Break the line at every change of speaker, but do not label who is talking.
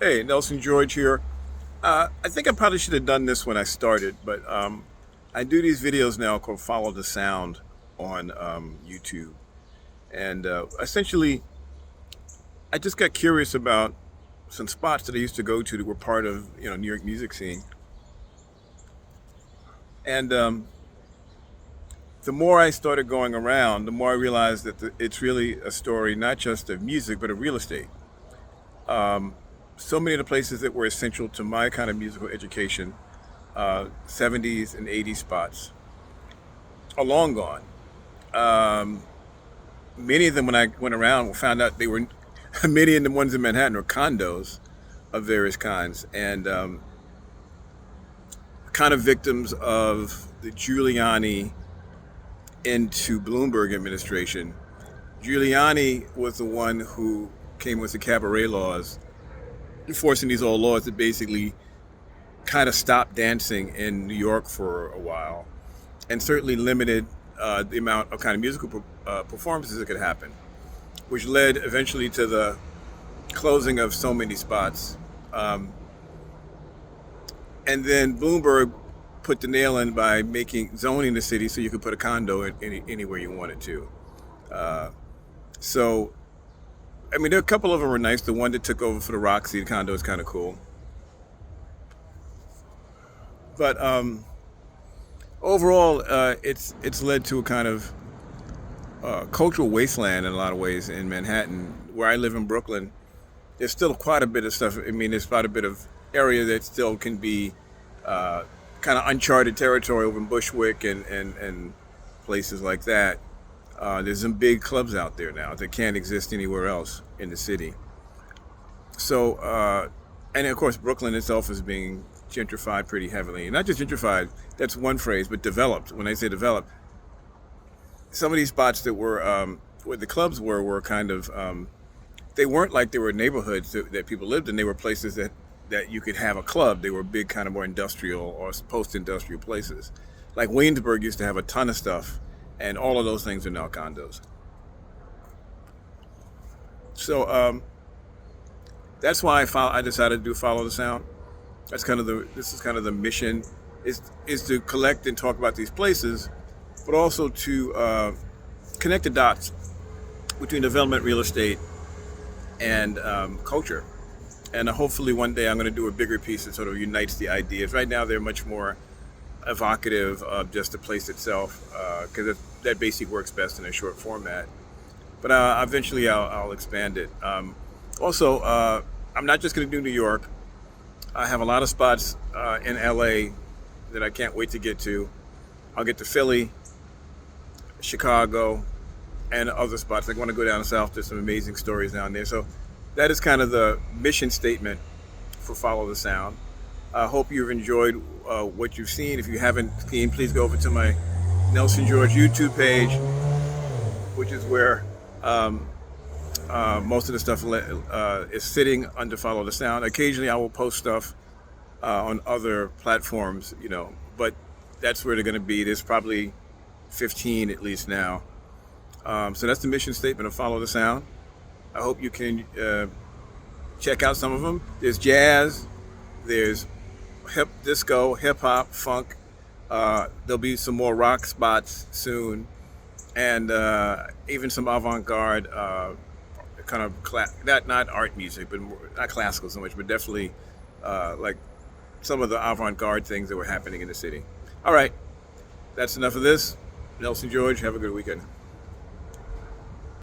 Hey, Nelson George here. I think I probably should have done this when I started, but I do these videos now called Follow the Sound on YouTube. And essentially, I just got curious about some spots that I used to go to that were part of New York music scene. And the more I started going around, the more I realized that it's really a story not just of music, but of real estate. Um, so many of the places that were essential to my kind of musical education, 70s and 80s spots, are long gone. Um, Many of them, when I went around, found out they were many of the ones in Manhattan were condos of various kinds, and kind of victims of the Giuliani into Bloomberg administration. Giuliani was the one who came with the cabaret laws, enforcing these old laws that basically kind of stopped dancing in New York for a while, and certainly limited the amount of kind of musical performances that could happen, which led eventually to the closing of so many spots. Um, and then Bloomberg put the nail in by making zoning the city so you could put a condo anywhere you wanted to. Uh, so, I mean, there are a couple of them were nice. The one that took over for the Roxy, the condo, is kind of cool. But overall, it's led to a kind of cultural wasteland in a lot of ways in Manhattan. Where I live in Brooklyn, there's still quite a bit of stuff. I mean, there's quite a bit of area that still can be uh, kind of uncharted territory over in Bushwick and places like that. There's some big clubs out there now that can't exist anywhere else in the city. So, and of course, Brooklyn itself is being gentrified pretty heavily. Not just gentrified, that's one phrase, but developed. When I say developed, some of these spots that were where the clubs were kind of they weren't like they were neighborhoods that people lived in. They were places that you could have a club. They were big, kind of more industrial or post-industrial places. Like Williamsburg used to have a ton of stuff, and all of those things are now condos. So that's why I decided to do Follow the Sound. That's kind of the this is kind of the mission is to collect and talk about these places, but also to connect the dots between development, real estate, and culture. And hopefully one day I'm going to do a bigger piece that sort of unites the ideas. Right now they're much more evocative of just the place itself, because that basically works best in a short format. But eventually I'll expand it. Also, I'm not just going to do New York. I have a lot of spots in LA that I can't wait to get to. I'll get to Philly, Chicago, and other spots. I want to go down south. There's some amazing stories down there. So that is kind of the mission statement for Follow the Sound. I hope you've enjoyed what you've seen. If you haven't seen, please go over to my Nelson George YouTube page, which is where most of the stuff is sitting under Follow the Sound. Occasionally, I will post stuff on other platforms, but that's where they're going to be. There's probably 15 at least now. So that's the mission statement of Follow the Sound. I hope you can check out some of them. There's jazz, there's hip hop, funk. There'll be some more rock spots soon, and even some avant-garde kind of not art music, but not classical so much, but definitely like some of the avant-garde things that were happening in the city. All right, that's enough of this. Nelson George, have a good weekend.